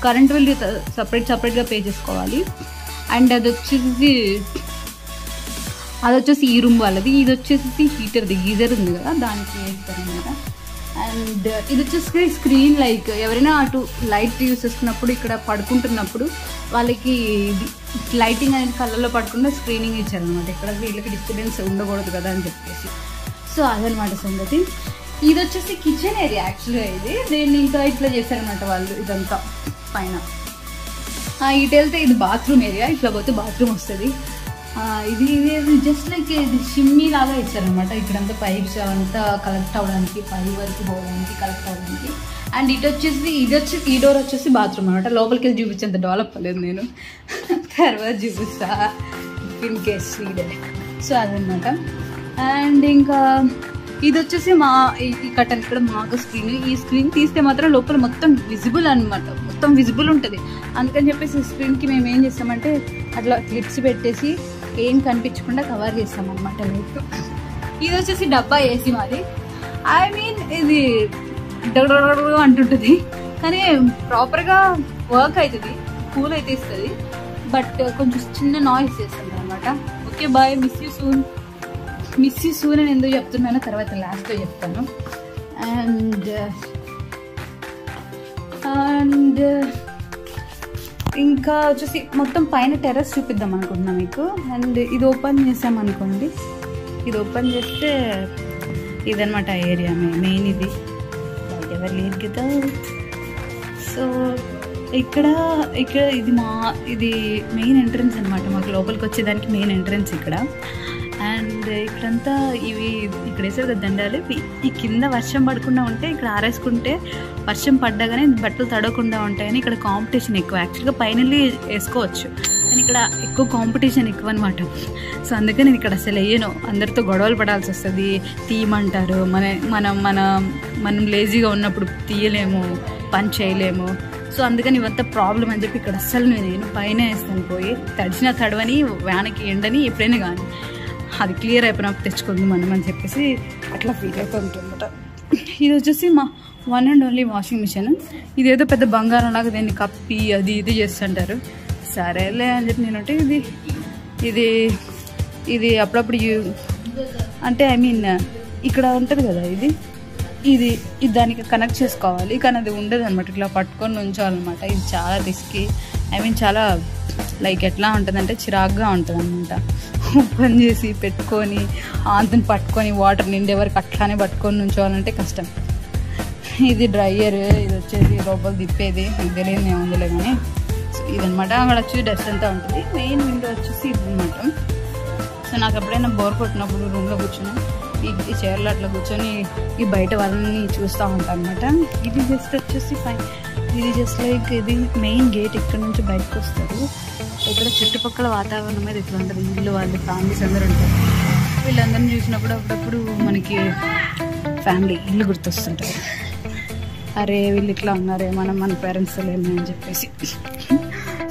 కరెంట్ బిల్ సపరేట్గా పే చేసుకోవాలి. అండ్ అది వచ్చేసి ఈ రూమ్ వాళ్ళది. ఇది వచ్చేసి హీటర్ది, గీజర్ ఉంది కదా, దానికి వేస్తారనమాట. అండ్ ఇది వచ్చేసి స్క్రీన్. లైక్ ఎవరైనా అటు లైట్ యూస్ చేసుకున్నప్పుడు ఇక్కడ పడుకుంటున్నప్పుడు వాళ్ళకి లైటింగ్ అనేది కళ్ళల్లో పడకుండా స్క్రీనింగ్ ఇచ్చారనమాట. ఇక్కడ వీళ్ళకి డిస్టర్బెన్స్ ఉండకూడదు కదా అని చెప్పేసి. సో అదనమాట సంగతి. ఇది వచ్చేసి కిచెన్ ఏరియా యాక్చువల్గా. దీన్ని ఇంకా ఇట్లా చేశారనమాట వాళ్ళు. ఇదంతా పైన. ఇటు వెళ్తే ఇది బాత్రూమ్ ఏరియా. ఇట్లా పోతే బాత్రూమ్ వస్తుంది. ఇది జస్ట్ లైక్ ఇది షిమ్మీ లాగా ఇచ్చారనమాట. ఇక్కడంతా పైప్స్ అవంతా కలెక్ట్ అవ్వడానికి, పై వరకు పోవడానికి, కలెక్ట్ అవ్వడానికి. అండ్ ఈ డోర్ వచ్చేసి బాత్రూమ్ అనమాట. లోపలికి వెళ్ళి చూపించేంత డెవలప్ అవ్వలేదు నేను, తర్వాత చూపిస్తా ఇన్ కేస్ నీడెడ్. సో అదనమాట. అండ్ ఇంకా ఇది వచ్చేసి ఈ కట్టన్. ఇక్కడ మాకు స్క్రీన్. ఈ స్క్రీన్ తీస్తే మాత్రం లోపల మొత్తం విజిబుల్ అనమాట. మొత్తం విజిబుల్ ఉంటుంది. అందుకని చెప్పేసి స్క్రీన్కి మేము ఏం చేస్తామంటే అట్లా క్లిప్స్ పెట్టేసి ఏం కనిపించకుండా కవర్ చేస్తాం అనమాట. లైక్ ఇది వచ్చేసి డబ్బా ఏసీ మాది. ఐ మీన్ ఇది అంటుంటుంది కానీ ప్రాపర్గా వర్క్ అవుతుంది, కూల్ అయితే ఇస్తుంది. బట్ కొంచెం చిన్న నాయిస్ చేస్తుంది అనమాట. Okay bye, miss you soon అని ఎందుకు చెప్తున్నానో తర్వాత లాస్ట్లో చెప్తాను. అండ్ ఇంకా వచ్చేసి మొత్తం పైన టెర్రస్ చూపిద్దాం అనుకుంటున్నాం మీకు. అండ్ ఇది ఓపెన్ చేసామనుకోండి, ఇది ఓపెన్ చేస్తే ఇదనమాట ఏరియా మెయిన్. ఇది ఎవరు లేరు కదా. సో ఇక్కడ ఇది మెయిన్ ఎంట్రన్స్ అనమాట. మాకు లోపలికి వచ్చేదానికి మెయిన్ ఎంట్రన్స్ ఇక్కడ. అండ్ ఇక్కడంతా ఇక్కడ వేసారు కదా దండాలు. ఈ కింద వర్షం పడకుండా ఉంటే ఇక్కడ ఆరేసుకుంటే వర్షం పడ్డాగానే బట్టలు తడవకుండా ఉంటాయని ఇక్కడ కాంపిటీషన్ ఎక్కువ. యాక్చువల్గా పైన వేసుకోవచ్చు కానీ ఇక్కడ ఎక్కువ కాంపిటీషన్ ఎక్కువ అనమాట. సో అందుకే నేను ఇక్కడ అసలు వేయను. అందరితో గొడవలు పడాల్సి వస్తుంది, తీయమంటారు. మనం లేజీగా ఉన్నప్పుడు తీయలేము, పని చేయలేము. సో అందుకని ఇవంతా ప్రాబ్లం అని చెప్పి ఇక్కడ అస్సలు నేను పైన వేస్తాను. పోయి తడిచిన తడవని, వానకి ఎండని, ఎప్పుడైనా కానీ అది క్లియర్ అయిపోయినప్పుడు తెచ్చుకుంది మనం అని చెప్పేసి అట్లా ఫీల్ అవుతూ ఉంటుందన్నమాట. ఇది వచ్చేసి మా one and only washing machine. ఇదేదో పెద్ద బంగారం లాగా దీన్ని కప్పి అది ఇది చేస్తుంటారు. సరేలే అని చెప్పి నేనంటే ఇది అప్పుడప్పుడు అంటే ఐ మీన్ ఇక్కడ ఉంటుంది కదా, ఇది దానికి కనెక్ట్ చేసుకోవాలి కానీ అది ఉండదు అనమాట. ఇట్లా పట్టుకొని ఉంచాలన్నమాట. ఇది చాలా రిస్కీ. ఐ మీన్ చాలా లైక్ ఎట్లా ఉంటుందంటే చిరాగ్గా ఉంటుంది అనమాట. ఓపెన్ చేసి పెట్టుకొని ఆంతుని పట్టుకొని వాటర్ నిండే వరకు అట్లానే పట్టుకొని ఉంచాలంటే కష్టం. ఇది డ్రైయర్. ఇది వచ్చేసి లోపల తిప్పేది. ఇది తెలియదు ఏముందిలే కానీ. సో ఇదనమాట. అక్కడ వచ్చేసి డస్ట్ అంతా ఉంటుంది. మెయిన్ విండో వచ్చేసి ఇది అనమాట. సో నాకు ఎప్పుడైనా బోర్ కొట్టినప్పుడు రూమ్లో కూర్చొని ఈ చైర్లో అట్లా కూర్చొని ఈ బయట వాళ్ళని చూస్తూ ఉంటాను అనమాట. ఇది జస్ట్ వచ్చేసి ఇది జస్ట్ లైక్ ఇది మెయిన్ గేట్. ఇక్కడ నుంచి బయటకు వస్తారు. ఇక్కడ చుట్టుపక్కల వాతావరణం మీద ఇట్లా ఉంటుంది. ఇల్లు వాళ్ళు ఫ్యామిలీస్ అందరూ ఉంటారు. వీళ్ళందరినీ చూసినప్పుడు అప్పుడప్పుడు మనకి ఫ్యామిలీ ఇల్లు గుర్తొస్తుంటారు. అరే వీళ్ళు ఇట్లా ఉన్నారే, మన పేరెంట్స్ లేని అని చెప్పేసి.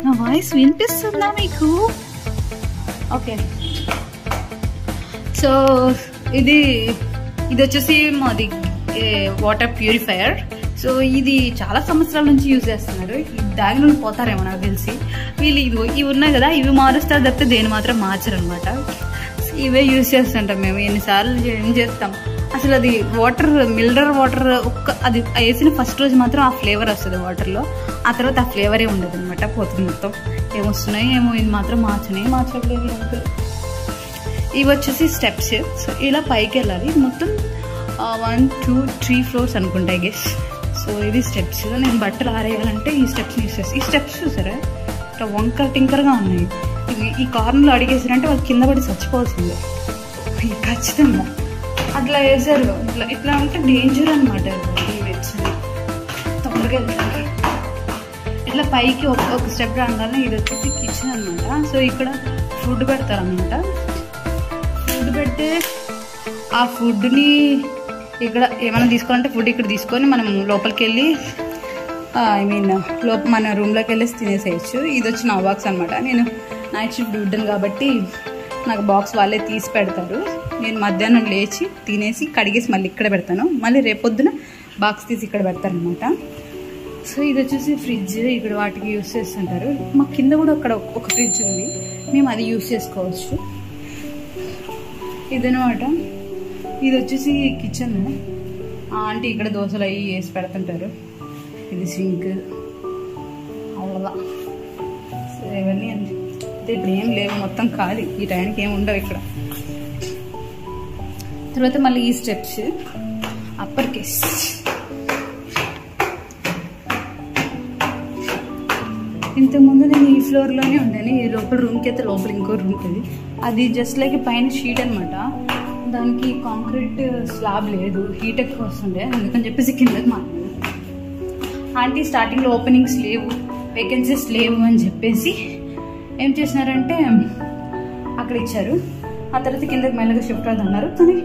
నా వాయిస్ వినిపిస్తుందా మీకు? ఓకే. సో ఇది వచ్చేసి మాది వాటర్ ప్యూరిఫైయర్. సో ఇది చాలా సంవత్సరాల నుంచి యూజ్ చేస్తున్నారు. దాగిలో పోతారేమో నాకు తెలిసి. వీళ్ళు ఇవి ఉన్నాయి కదా, ఇవి మారుస్తారు తప్పితే దేని మాత్రం మార్చరు అనమాట. ఇవే యూజ్ చేస్తుంటాం మేము. ఎన్నిసార్లు ఏం చేస్తాం అసలు. అది మినరల్ వాటర్ అది వేసిన ఫస్ట్ రోజు మాత్రం ఆ ఫ్లేవర్ వస్తుంది వాటర్లో. ఆ తర్వాత ఆ ఫ్లేవరే ఉండదు అనమాట. పోతుంది మొత్తం. ఏమొస్తున్నాయి ఏమో, ఇది మాత్రం మార్చలేదు అంకుల్. ఇవి వచ్చేసి స్టెప్స్. సో ఇలా పైకి వెళ్ళాలి. మొత్తం 1, 2, 3 ఫ్లోర్స్ అనుకుంటా గెస్. సో ఇది స్టెప్స్. నేను బట్టలు ఆరేయాలంటే ఈ స్టెప్స్ యూస్ చేస్తాను. ఈ స్టెప్స్ చూసారా ఇట్లా వంకర్ టింకర్గా ఉన్నాయి. ఈ కార్నర్లో అడిగేసారంటే వాళ్ళు కింద పడి చచ్చిపోవాల్సిందే ఖచ్చితంగా. అట్లా వేసారు. ఇట్లా ఉంటే డేంజర్ అనమాట. తొందరగా వెళ్తారు. ఇట్లా పైకి ఒక స్టెప్ రాగానే ఇది వచ్చేసి కిచెన్ అనమాట. సో ఇక్కడ ఫుడ్ పెడతారనమాట. ఫుడ్ పెడితే ఆ ఫుడ్ని ఇక్కడ ఏమైనా తీసుకోవాలంటే ఫుడ్ ఇక్కడ తీసుకొని మనం లోపలికి వెళ్ళి మన రూమ్లోకి వెళ్ళేసి తినేసేయచ్చు. ఇది వచ్చి నా బాక్స్ అనమాట. నేను నైట్ షిఫ్ట్ డ్యూటీని కాబట్టి నాకు బాక్స్ వాళ్ళే తీసి పెడతారు. నేను మధ్యాహ్నం లేచి తినేసి కడిగేసి మళ్ళీ ఇక్కడ పెడతాను. మళ్ళీ రేపొద్దున బాక్స్ తీసి ఇక్కడ పెడతారనమాట. సో ఇది వచ్చేసి ఫ్రిడ్జ్. ఇక్కడ వాటికి యూస్ చేస్తుంటారు. మా కింద కూడా అక్కడ ఒక ఫ్రిడ్జ్ ఉంది, మేము అది యూస్ చేసుకోవచ్చు. ఇదనమాట. ఇది వచ్చేసి కిచెన్. ఆంటీ ఇక్కడ దోశలు అవి వేసి పెడుతుంటారు. ఇది సింక్ అవ్వదా. సో ఇవన్నీ అంటే ఇప్పుడు ఏం లేవు, మొత్తం ఖాళీ. ఈ టైంకి ఏమి ఉండవు ఇక్కడ. తర్వాత మళ్ళీ ఈ స్టెప్స్ అప్పర్ కేస్. ఇంతకుముందు నేను ఈ ఫ్లోర్లోనే ఉండాను. ఈ లోపల రూమ్కి అయితే లోపల ఇంకో రూమ్ ఉంది. అది జస్ట్ లైక్ పైన షీట్ అనమాట. దానికి కాంక్రీట్ స్లాబ్ లేదు, హీట్ ఎక్కువ వస్తుండే, అందుకని చెప్పేసి కిందకి మాట్లాడు. ఆంటీ స్టార్టింగ్లో ఓపెనింగ్స్ లేవు, వేకెన్సీస్ లేవు అని చెప్పేసి ఏం చేసినారంటే అక్కడ ఇచ్చారు. ఆ తర్వాత కిందకి మెల్లగా షిఫ్ట్ అవుతున్నారు. కానీ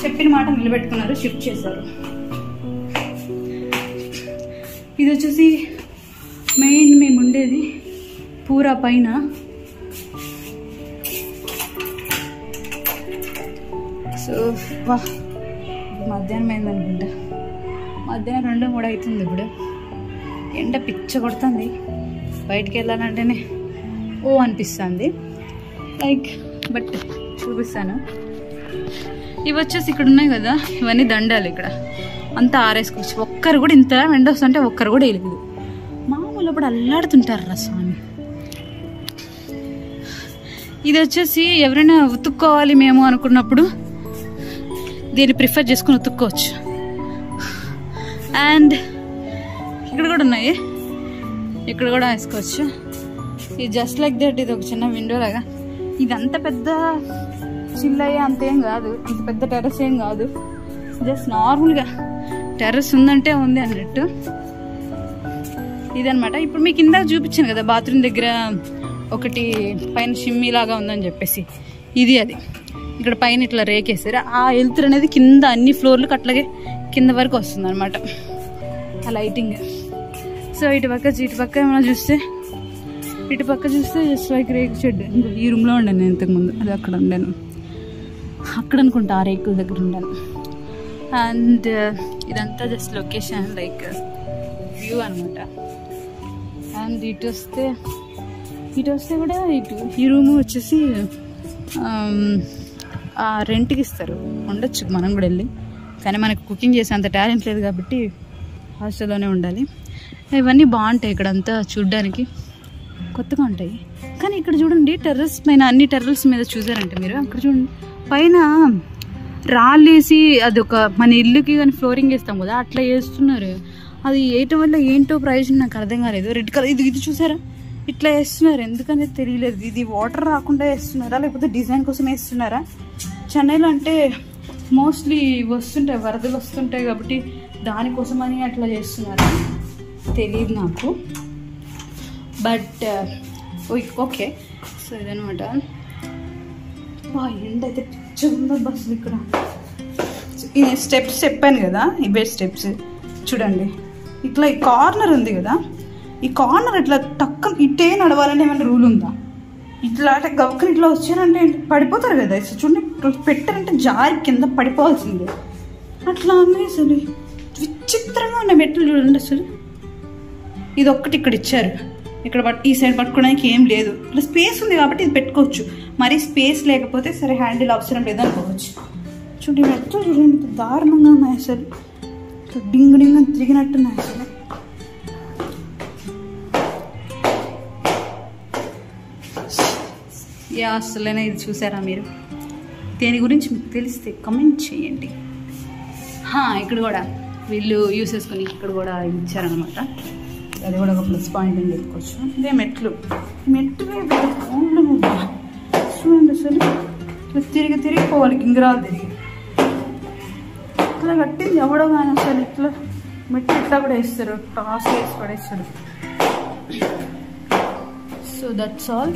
చెప్పిన మాట నిలబెట్టుకున్నారు, షిఫ్ట్ చేశారు. ఇది వచ్చేసి మెయిన్ మేము ఉండేది పూరా పైన. సో వా మధ్యాహ్నం అయిందనుకుంటా, మధ్యాహ్నం 2-3 అవుతుంది. ఇప్పుడు ఎండ పిచ్చ కొడుతుంది. బయటికి వెళ్ళాలంటేనే ఓ అనిపిస్తుంది. లైక్ బట్ చూపిస్తాను. ఇవి వచ్చేసి ఇక్కడ ఉన్నాయి కదా, ఇవన్నీ దండాలు. ఇక్కడ అంతా ఆరేసుకోవచ్చు. ఒక్కరు కూడా ఇంత ఎండ వస్తుంటే ఒక్కరు కూడా వేయలేదు. మామూలు అప్పుడు అల్లాడుతుంటారు రా స్వామి. ఇది వచ్చేసి ఎవరైనా ఉతుక్కోవాలి మేము అనుకున్నప్పుడు దీన్ని ప్రిఫర్ చేసుకుని ఉతుక్కోవచ్చు. అండ్ ఇక్కడ కూడా ఉన్నాయి, ఇక్కడ కూడా వేసుకోవచ్చు. ఇది జస్ట్ లైక్ దట్. ఇది ఒక చిన్న విండో లాగా. ఇది అంత పెద్ద చిల్లయ్య అంతేం కాదు, అంత పెద్ద టెర్రస్ ఏం కాదు. జస్ట్ నార్మల్గా టెర్రస్ ఉందంటే ఉంది అన్నట్టు. ఇదనమాట. ఇప్పుడు మీకు ఇందాక చూపించాను కదా బాత్రూమ్ దగ్గర ఒకటి పైన షిమ్మీ లాగా ఉందని చెప్పేసి, ఇది అది. ఇక్కడ పైన ఇట్లా రేకేసారు. ఆ వెలుతురు అనేది కింద అన్ని ఫ్లోర్లకు అట్లాగే కింద వరకు వస్తుంది అనమాట ఆ లైటింగ్. సో ఇటు పక్క ఏమైనా చూస్తే, ఇటు పక్క చూస్తే జస్ట్ లైక్ రేకు షెడ్. ఈ రూమ్లో ఉండాను నేను ఇంతకుముందు, అది అక్కడ ఉండాను, అక్కడ అనుకుంటా ఆ రేకుల దగ్గర ఉండాను. అండ్ ఇదంతా జస్ట్ లొకేషన్ లైక్ వ్యూ అనమాట. అండ్ ఇటు వస్తే కూడా ఈ రూమ్ వచ్చేసి రెంట్కి ఇస్తారు. ఉండొచ్చు మనం కూడా వెళ్ళి, కానీ మనకు కుకింగ్ చేసే అంత టాలెంట్ లేదు కాబట్టి హాస్టల్లోనే ఉండాలి. ఇవన్నీ బాగుంటాయి ఇక్కడ అంతా చూడ్డానికి, కొత్తగా ఉంటాయి. కానీ ఇక్కడ చూడండి టెర్రస్ పైన, అన్ని టెర్రస్ మీద చూసారంటే మీరు అక్కడ చూడండి పైన రాళ్ళేసి, అది ఒక మన ఇల్లుకి కానీ ఫ్లోరింగ్ వేస్తాం కదా అట్లా వేస్తున్నారు. అది వేయటం వల్ల ఏంటో ప్రయోజనం నాకు అర్థం కాలేదు. రెడ్ కలర్ ఇది చూసారా, ఇట్లా వేస్తున్నారు. ఎందుకనేది తెలియలేదు. ఇది వాటర్ రాకుండా వేస్తున్నారా లేకపోతే డిజైన్ కోసం వేస్తున్నారా? చెన్నైలో అంటే మోస్ట్లీ వస్తుంటాయి, వరదలు వస్తుంటాయి కాబట్టి దానికోసమని అట్లా చేస్తున్నారా తెలియదు నాకు. But okay. సో ఇదనమాట. ఎండ అయితే పిచ్చగా బస్సులు ఇక్కడ. ఈ స్టెప్స్ చెప్పాను కదా, ఇవే స్టెప్స్ చూడండి. ఇట్లా ఈ కార్నర్ ఉంది కదా, ఈ కార్నర్ ఇట్లా టక్కన ఇట్టే నడవాలని ఏమైనా రూల్ ఉందా? ఇట్లా అంటే గవక్కని ఇట్లా వచ్చారంటే పడిపోతారు కదా. చూడండి పెట్టారంటే జారి కింద పడిపోవాల్సిందే. అట్లా ఉన్నాయి అసలు. విచిత్రంగా ఉన్నాయి మెట్లు చూడండి అసలు. ఇది ఒక్కటి ఇక్కడ ఇచ్చారు, ఇక్కడ ఈ సైడ్ పట్టుకోవడానికి ఏం లేదు. ఇట్లా స్పేస్ ఉంది కాబట్టి ఇది పెట్టుకోవచ్చు. మరి స్పేస్ లేకపోతే సరే హ్యాండిల్ అవసరం లేదు అనుకోవచ్చు. చూడండి మెట్లు చూడండి దారుణంగా ఉన్నాయి అసలు. డింగ్ డింగ్ అని తిరిగినట్టున్నాయి అసలు. అసలైనా ఇది చూసారా మీరు? దేని గురించి మీకు తెలిస్తే కమెంట్ చేయండి. ఇక్కడ కూడా వీళ్ళు యూస్ చేసుకొని ఇక్కడ కూడా ఇచ్చారనమాట. అది కూడా ఒక ప్లస్ పాయింట్ అని చెప్పుకోవచ్చు. ఇదే మెట్లు ఫోన్లో చూడండి అసలు. ఇట్లా తిరిగిపోవాలి, గింగిరాలు తిరిగి ఇట్లా కట్టింది ఎవడో కానీ అసలు. ఇట్లా మెట్లు ఇట్లా కూడా వేస్తారు, టాస్ వేసి పడేస్తారు. So that's all.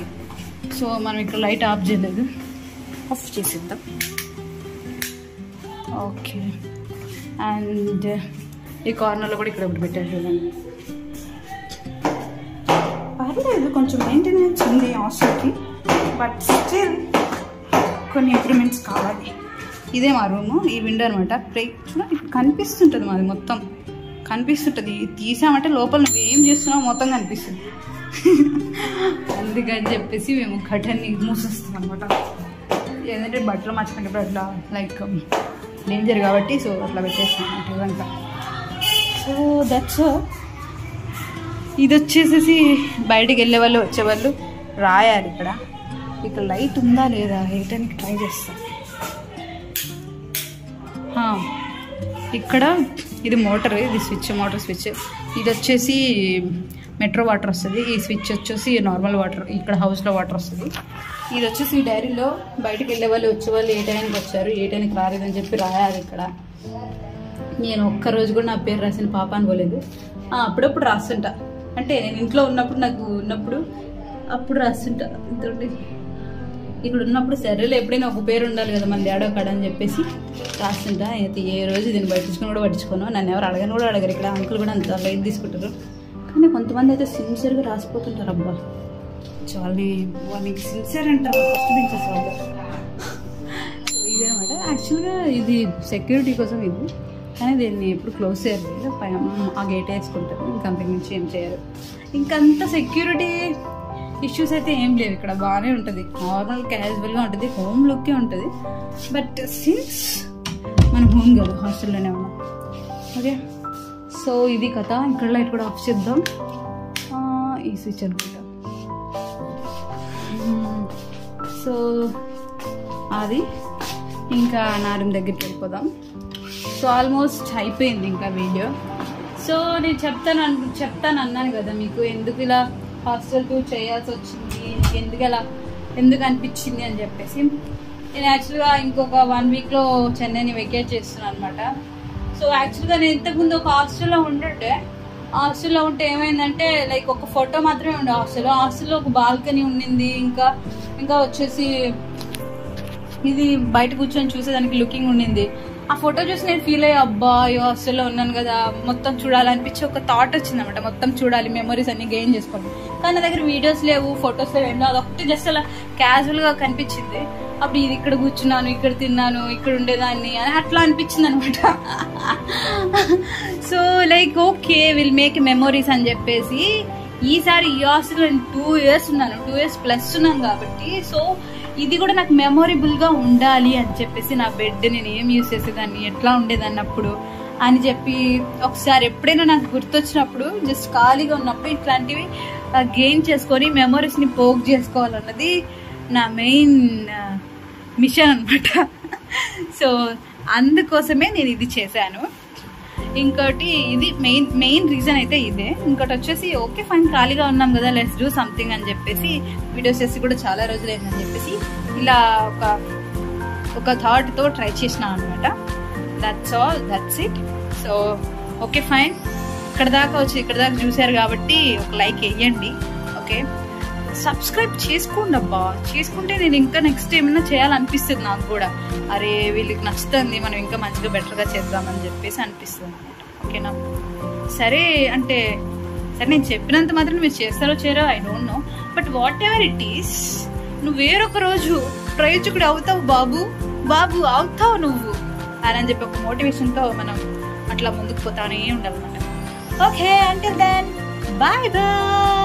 సో మనం ఇక్కడ లైట్ ఆఫ్ చేయలేదు, ఆఫ్ చేసేద్దాం. ఓకే, అండ్ ఈ కార్నర్లో కూడా ఇక్కడ ఒకటి పెట్టారు చూడండి. పర్లేదు, కొంచెం మెయింటెనెన్స్ ఉంది హాస్టల్కి, బట్ స్టిల్ కొన్ని ఇంప్రూవ్మెంట్స్ కావాలి. ఇదే మా రూము, ఈ విండో అనమాట. చూడండి కనిపిస్తుంటుంది, మాది మొత్తం కనిపిస్తుంటుంది. తీసామంటే లోపల నువ్వు ఏం చేస్తున్నావు మొత్తం కనిపిస్తుంది. అందుకని చెప్పేసి మేము కర్టన్ని మూసేస్తాం అనమాట. ఏంటంటే బట్టలు మర్చిపోయినప్పుడు అట్లా లైక్ డేంజర్ కాబట్టి సో అట్లా పెట్టేస్తాం ఇదంతా. So that's. ఇది వచ్చేసేసి బయటికి వెళ్ళే వాళ్ళు వచ్చేవాళ్ళు రాయాలి. ఇక్కడ లైట్ ఉందా లేదా వేయటానికి ట్రై చేస్తాం. ఇక్కడ ఇది మోటార్, ఇది స్విచ్, మోటార్ స్విచ్. ఇది వచ్చేసి మెట్రో వాటర్ వస్తుంది. ఈ స్విచ్ వచ్చేసి నార్మల్ వాటర్, ఇక్కడ హౌస్లో వాటర్ వస్తుంది. ఇది వచ్చేసి ఈ డైరీలో బయటకు వెళ్ళే వాళ్ళు వచ్చేవాళ్ళు ఏ టైంకి వచ్చారు ఏ టైంకి రాలేదని చెప్పి రాయాలి. ఇక్కడ నేను ఒక్కరోజు కూడా నా పేరు రాసిన పాప అనుకోలేదు. అప్పుడప్పుడు రాస్తుంటా, అంటే నేను ఇంట్లో ఉన్నప్పుడు నాకు ఉన్నప్పుడు అప్పుడు రాస్తుంటా. ఇంతండి ఇక్కడ ఉన్నప్పుడు సరేలే ఎప్పుడైనా ఒక పేరు ఉండాలి కదా మన డాడో కాడ అని చెప్పేసి రాస్తుంటా. అయితే ఏ రోజు దీన్ని పట్టించుకుని కూడా పట్టించుకోను, నన్ను ఎవరు అడగని కూడా అడగరు. ఇక్కడ అంకుల్ కూడా అంత లైట్ తీసుకుంటారు, కానీ కొంతమంది అయితే సిన్సియర్గా రాసిపోతుంటారు. అబ్బా వాళ్ళకి సిన్సియర్ అంటారు ఫస్ట్ బెంచెస్ వాళ్ళు. సో ఇదనమాట. యాక్చువల్గా ఇది సెక్యూరిటీ కోసం ఇది, కానీ దీన్ని ఎప్పుడు క్లోజ్ చేయరు, ఆ గేట్ వేసుకుంటారు, ఇంకంతకు మించి ఏం చేయరు. ఇంకంత సెక్యూరిటీ ఇష్యూస్ అయితే ఏం లేవు ఇక్కడ. బాగానే ఉంటుంది, నార్మల్ క్యాజువల్గా ఉంటుంది, హోమ్ లుక్కే ఉంటుంది. బట్ సిన్స్ మనం హోమ్ కాదు, హాస్టల్లోనే ఉన్నాం. ఓకే, సో ఇది కథ. ఇక్కడ లైట్ కూడా ఆఫ్ చేద్దాం. ఈ స్విచ్ అనుకుంటా. సో అది ఇంకా నా రూమ్ దగ్గరికి వెళ్ళిపోదాం. సో ఆల్మోస్ట్ అయిపోయింది ఇంకా వీడియో. సో నేను చెప్తాను అన్నాను కదా మీకు, ఎందుకు ఇలా హాస్టల్ టూర్ చేయాల్సి వచ్చింది, ఎందుకు అనిపించింది అని చెప్పేసి. నేను యాక్చువల్గా ఇంకొక 1 వీక్లో చెన్నైని వెకేట్ చేస్తున్నాను అనమాట. సో యాక్చువల్గా నేను ఇంతకుముందు ఒక హాస్టల్లో ఉంటే ఏమైందంటే లైక్ ఒక ఫోటో మాత్రమే ఉండే హాస్టల్లో ఒక బాల్కనీ ఉండింది. ఇంకా వచ్చేసి ఇది బయట కూర్చొని చూసేదానికి లుకింగ్ ఉండింది. ఆ ఫోటో చూసి నేను ఫీల్ అయ్యా, అబ్బా ఈ హాస్టల్లో ఉన్నాను కదా, మొత్తం చూడాలనిపించి ఒక థాట్ వచ్చిందన్నమాట. మొత్తం చూడాలి, మెమరీస్ అన్ని గెయిన్ చేసుకోండి. కానీ నా దగ్గర వీడియోస్ లేవు, ఫొటోస్ లేవు, ఎన్నో. అదొకటి జస్ట్ అలా క్యాజువల్గా కనిపించింది. అప్పుడు ఇది ఇక్కడ కూర్చున్నాను, ఇక్కడ తిన్నాను, ఇక్కడ ఉండేదాన్ని అని అట్లా అనిపించింది అనమాట. So like okay will make memories అని చెప్పేసి ఈసారి ఈ హాస్టల్లో 2 years ఉన్నాను, 2 years ప్లస్ ఉన్నాను కాబట్టి సో ఇది కూడా నాకు మెమొరబుల్గా ఉండాలి అని చెప్పేసి నా బెడ్ నేను ఏం యూజ్ చేసేదాన్ని, ఎట్లా ఉండేదాన్ని అప్పుడు అని చెప్పి ఒకసారి ఎప్పుడైనా నాకు గుర్తొచ్చినప్పుడు జస్ట్ ఖాళీగా ఉన్నప్పుడు ఇట్లాంటివి గెయిన్ చేసుకొని మెమొరీస్ని పోక్ చేసుకోవాలన్నది నా మెయిన్ మిషన్ అనమాట. సో అందుకోసమే నేను ఇది చేశాను. ఇంకోటి ఇది మెయిన్ రీజన్ అయితే ఇదే. ఇంకోటి వచ్చేసి ఓకే ఫైన్ ఖాళీగా ఉన్నాం కదా, లెట్స్ డూ సంథింగ్ అని చెప్పేసి వీడియోస్ చేసి కూడా చాలా రోజులు అయిందని చెప్పేసి ఇలా ఒక థాట్తో ట్రై చేసినా అనమాట. That's all, that's it. So okay fine, ఇక్కడ దాకా చూసారు కాబట్టి ఒక లైక్ వేయండి. ఓకే, సబ్స్క్రైబ్ చేసుకోండి అబ్బా, చేసుకుంటే నేను ఇంకా నెక్స్ట్ ఏమైనా చేయాలనిపిస్తుంది నాకు కూడా. అరే వీళ్ళకి నచ్చుతుంది, మనం ఇంకా మంచిగా బెటర్గా చేద్దామని చెప్పేసి అనిపిస్తుంది అనమాట. ఓకేనా, సరే నేను చెప్పినంత మాత్రం మీరు చేస్తారో చేయరో I don't know, but whatever it is, నువ్వు వేరొక రోజు ప్రయోజకుడు అవుతావు బాబు అవుతావు నువ్వు అని చెప్పి ఒక మోటివేషన్తో మనం అట్లా ముందుకు పోతానే ఉండాలన్నమాట. Okay, until then bye bye.